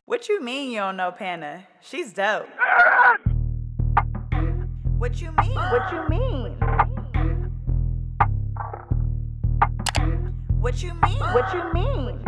What you mean you don't know Panna? She's dope. What you mean? What you mean? What you mean? What you mean?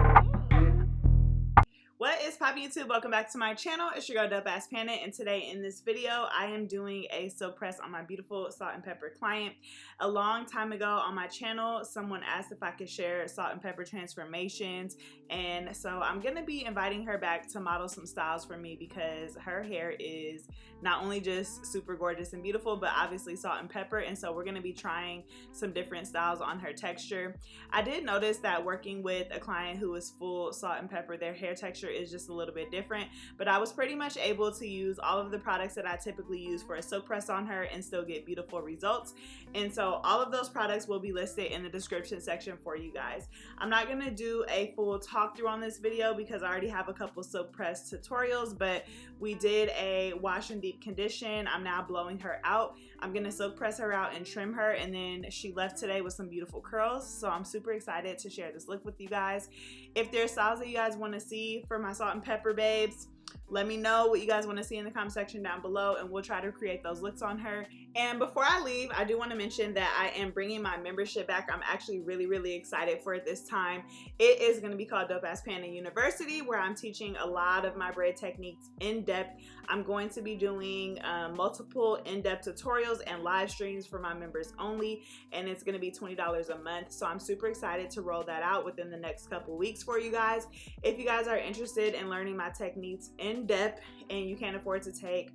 What is poppin' YouTube? Welcome back to my channel. It's your girl Dopeaxxpana, and today in this video I am doing a silk press on my beautiful salt and pepper client. A long time ago on my channel someone asked if I could share salt and pepper transformations, and so I'm gonna be inviting her back to model some styles for me because her hair is not only just super gorgeous and beautiful, but obviously salt and pepper, and so we're gonna be trying some different styles on her texture. I did notice that working with a client who is full salt and pepper, their hair texture is just a little bit different, but I was pretty much able to use all of the products that I typically use for a silk press on her and still get beautiful results. And so all of those products will be listed in the description section for you guys. I'm not going to do a full talk through on this video because I already have a couple silk press tutorials, but we did a wash and deep condition. I'm now blowing her out. I'm going to silk press her out and trim her, and then she left today with some beautiful curls, so I'm super excited to share this look with you guys. If there's styles that you guys want to see for my salt and pepper babes, let me know what you guys want to see in the comment section down below, and we'll try to create those looks on her. And before I leave, I do want to mention that I am bringing my membership back. I'm actually really excited for it this time. It is going to be called Dopeaxxpana University, where I'm teaching a lot of my braid techniques in depth. I'm going to be doing multiple in-depth tutorials and live streams for my members only, and it's going to be $20 a month. So I'm super excited to roll that out within the next couple weeks for you guys. If you guys are interested in learning my techniques in depth and you can't afford to take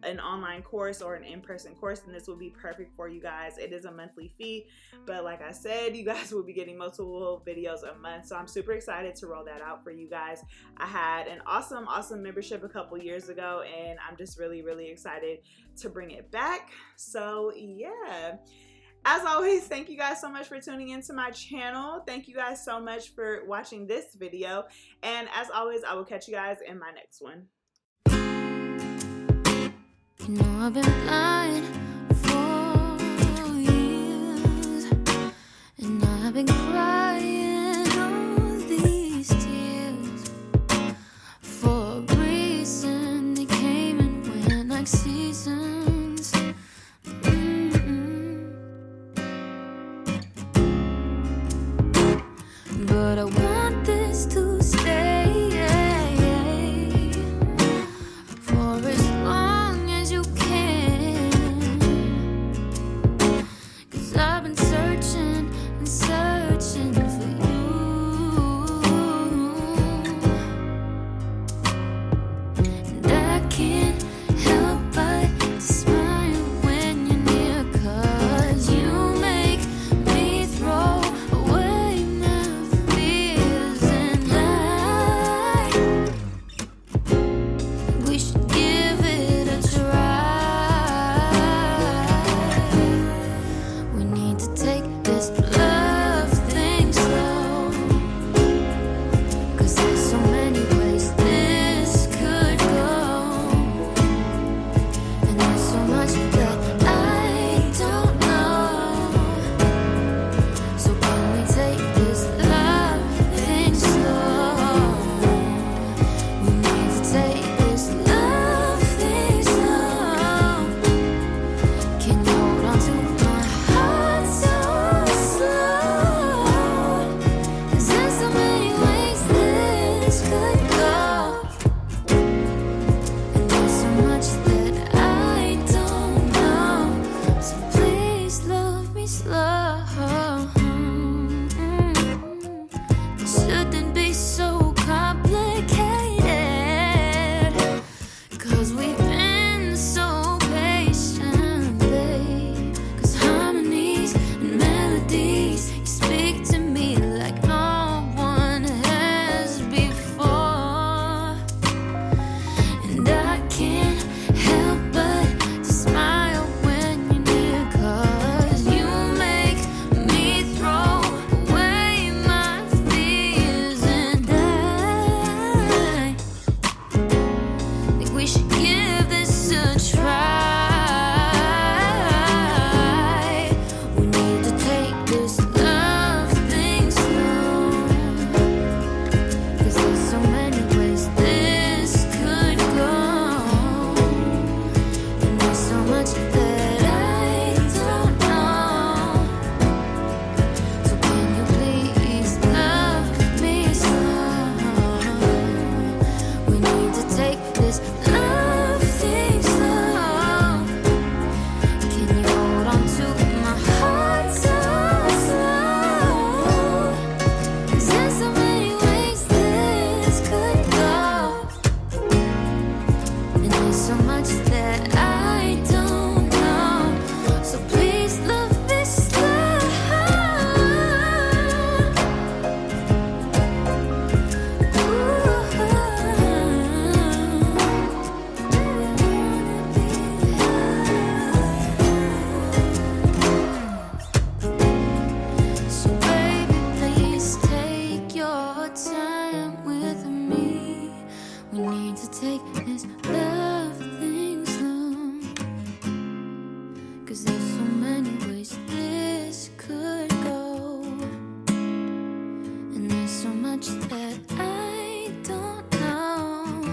an online course or an in-person course, then this will be perfect for you guys. It is a monthly fee, but like I said, you guys will be getting multiple videos a month, so I'm super excited to roll that out for you guys. I had an awesome membership a couple years ago, and I'm just really excited to bring it back. So yeah, as always, thank you guys so much for tuning into my channel. Thank you guys so much for watching this video, and as always, I will catch you guys in my next one. You know I've been blind for years, and I've been crying all these tears for a reason. They came and went like seasons. But I want this to stay for as long as you can, 'cause I've been searching and searching time with me. We need to take this love thing slow, 'cause there's so many ways this could go, and there's so much that I don't know.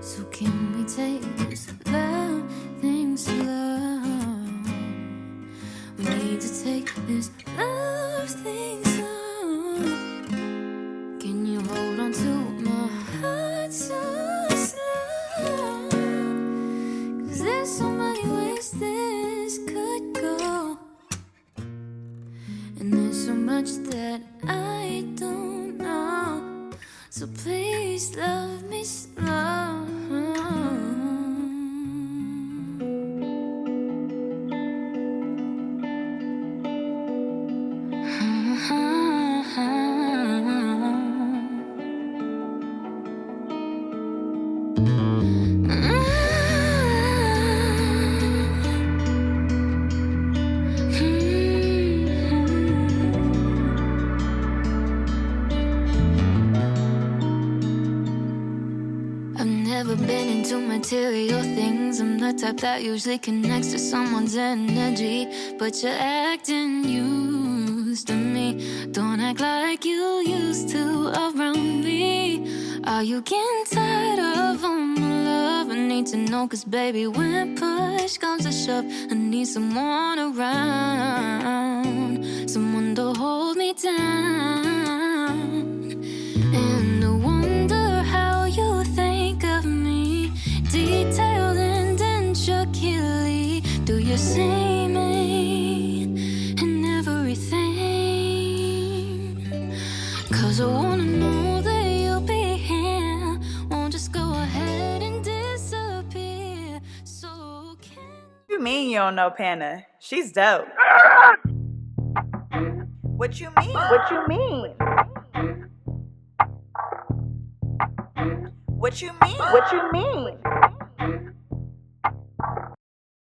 So can we take this love thing slow? We need to take this love thing slow. Can you hold on to my heart so slow? 'Cause there's so many ways this could go, and there's so much that I don't know. So please love me slow. Never been into material things. I'm the type that usually connects to someone's energy, but you're acting used to me. Don't act like you used to around me. Are you getting tired of all my love? I need to know, 'cause baby, when push comes to shove, I need someone around, someone to hold me down. And I wonder how you think of me, detailed and intricately. Do you see me in everything? 'Cause I wanna know that you'll be here, won't just go ahead and disappear. So can You mean you don't know Panna? She's dope. What you mean? What you mean? What you mean? What you mean?